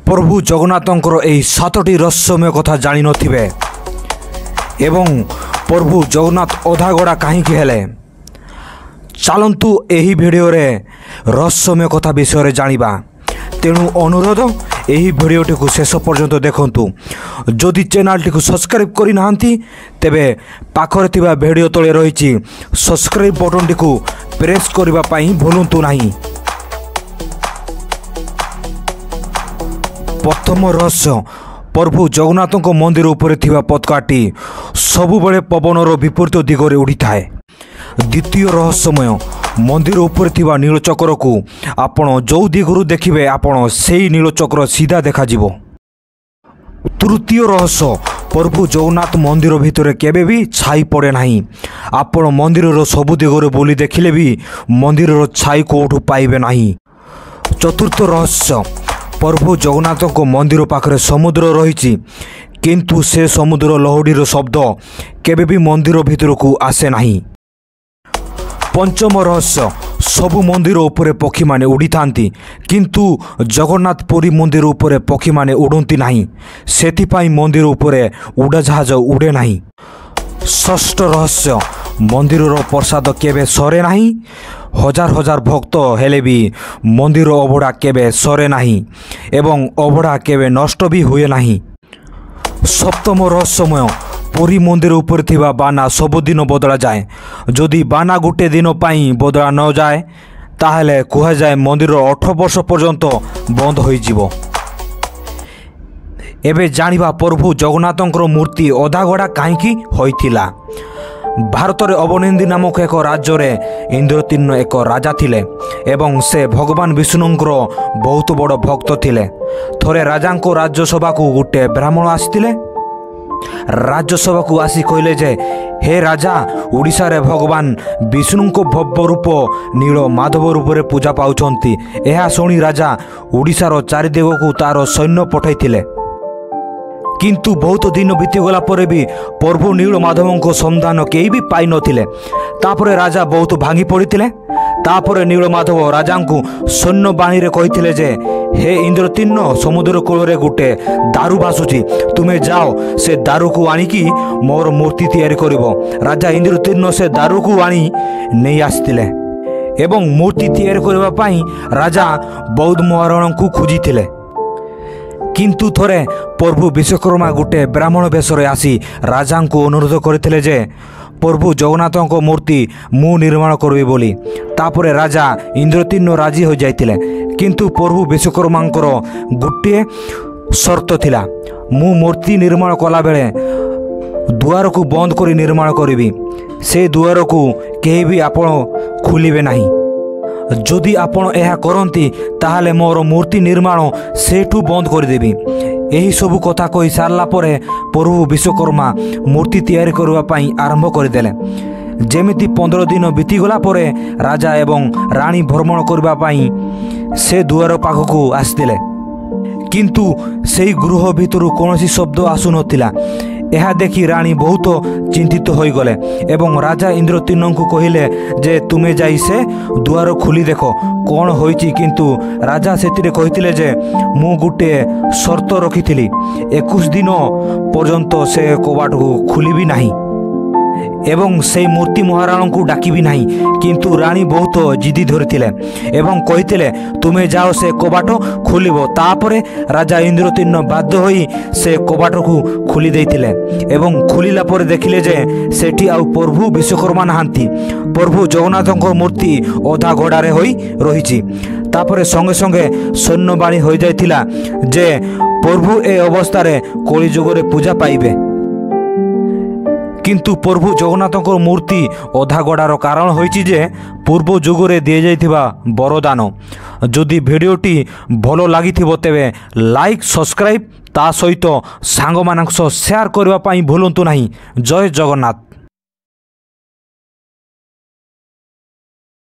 प्रभु जगन्नाथंकर एही 7टी रहस्यमय कथा जानि नथिबे एवं प्रभु जगन्नाथ अधागड़ा कहीं हेले। चलतु एही भिडियो रे रहस्यमय कथा विषय जानिबा। तेणु अनुरोध एही भिडियोटी को शेष पर्यंत देखंतु। जदि चैनल टी सब्सक्राइब करि नाहंती तेबे पाखरे थिबा भिडियो तळे रहिछि सब्सक्राइब बटन टी को प्रेस करिबा पई भूलंतु नाही। प्रथम रहस्य प्रभु जगन्नाथ मंदिर उपरे थिबा पताकाटी सबुबले पवनर विपरीत दिगरे उड़ी थाए। द्वितीय रहस्यमय मंदिर उपरे थिबा नीलचक्र को आपण जो दिगरु देखिबे आपण सेही नीलचक्र सीधा देखा जिवो। तृतीय रहस्य प्रभु जगन्नाथ मंदिर भितर केबे भी छाई पड़े नाही। आपण मंदिर सबु दिगरे बोली देखिले भी मंदिर छाई कोठू पाइबे नाही। चतुर्थ रहस्य प्रभु जगन्नाथ मंदिर पाखरे समुद्र रही किंतु से समुद्र लहड़ीर शब्द केबे भी मंदिर भितर को आसे नहीं। पंचम रहस्य सबु मंदिर उपरे पक्षी माने उड़ी थांती किंतु जगन्नाथ पुरी मंदिर उपरे पक्षी माने उड़ती नहीं, सेथिपाई मंदिर उपरे उड़ाजाहाज उड़े नहीं। षष्ठ रहस्य मंदिर प्रसाद केबे सरे नहीं। हजार हजार भक्त हेले भी मंदिर अभड़ा केबे सरे नहीं एवं अभड़ा केबे नष्ट भी हुए नहीं। सप्तम रहस्यमय पुरी मंदिर उपर थिबा बाना सबुदिन बदला जाए। जदि बाना गोटे दिन पाई बदला न जाए ताहले कुहा जाए मंदिर 18 वर्ष पर्यंत बंद होई जिवो। एबे जानिबा प्रभु जगन्नाथंकर मूर्ति अधागड़ा काहींकी होइथिला। भारत रे अवनिंदी नामक एक राज्य रे इंद्रतिन्न एक राजा थिले एवं से भगवान विष्णुंकर बहुत बड़ भक्त थिले। थोरे राजा को राज्यसभा को गोटे ब्राह्मण आसीथिले। राज्यसभा को आसी कहले जे हे राजा ओडिशा रे भगवान विष्णु को भव्य रूप नील माधव रूप रे पूजा पाउछंती। एहा सुनी राजा ओडिशार चारिदेव को तार सैन्य पठाइथिले किंतु बहुत दिन बीतीगला पर भी प्रभु नील माधव को संधान कई भी पाई नथिले। तापरे राजा बहुत भांगी पड़िथिले। तापरे नील माधव राजा को सैन्य बाणी रे कहिथिले जे हे इंद्रतिन्न समुद्र कूल रे गोटे दारू भासुची, तुमे जाओ से दारू को आनिकी मोर मूर्ति तैयारी करिवो। राजा इंद्रतिन्न से दारू को आनी नहीं आसथिले एवं मूर्ति तैयारी करबा पई राजा बौद्ध महाराणा को खोजिथिले। किंतु थोरे प्रभु विश्वकर्मा गोटे ब्राह्मण बेशरे आसी राजा को अनुरोध करथिले जे प्रभु जगन्नाथ मूर्ति मु निर्माण करबी बोली। तापरे राजा इंद्रतिन्न राजी हो जाइतिले किंतु प्रभु विश्वकर्मांकर गोटे शर्त थिला, मु मूर्ति निर्माण कला बेले दुआर को बंद करी निर्माण करिवि। से दुआर को केही भी आपण खोलिबे नाही। जदि आपण एहा करंती ताहाले मोर मूर्ति निर्माण सेठू बंद कर देबी। एही सबु कथा कहि सारला परे प्रभु विश्वकर्मा मूर्ति तैयारी करबा पई आरंभ करदेले। जेमिति 15 दिन बीतीगला परे राजा एवं रानी भ्रमण करबा पई से दुआर पाखकू आसिथिले किंतु सेही गृह भितरु कोनोसी शब्द आसु नथिला। यह देखि रानी बहुत चिंतित हो गले एवं राजा इंद्रतिन्न को कहिले जे तुमे जाई से दुआर खोली देखो कौन होईची। किंतु राजा सेतिरे कहिथिले जे मु गुटे शर्त रखिथिली 21 दिन पर्यंत से कबाट को खोलिबी नाही एवं से मूर्ति महाराणा को डाकिबी नाही। किंतु रानी बहुत जिदी धरिथिले एवं कहिथिले तुमे जाओ से कबाट खोलिबो। तापरे राजा इंद्रतिन्न बाध्य होई से कबाट को खोली देइथिले एवं खोलिला पर देखिले जे सेठी आ प्रभु विश्वकर्मा नाहांती। प्रभु जगन्नाथଙ୍କ मूर्ति अधा गड़ारे होई रहिछि। तापरे संगे संगे सैन्यबाणी हो जाइथिला जे प्रभु ए अवस्था रे कली जुगरे पूजा पाइबे। किंतु प्रभु जगन्नाथ मूर्ति अधा गड़ार कारण होइछि जे पूर्व जुगरे दिए जाइथिबा वरदान। जदि भिडियोटी भलो लागिथिबो तेबे लाइक सब्सक्राइब ता सहित सांग मानक शेयर करबा पई भूलंतु नाही। जय जगन्नाथ।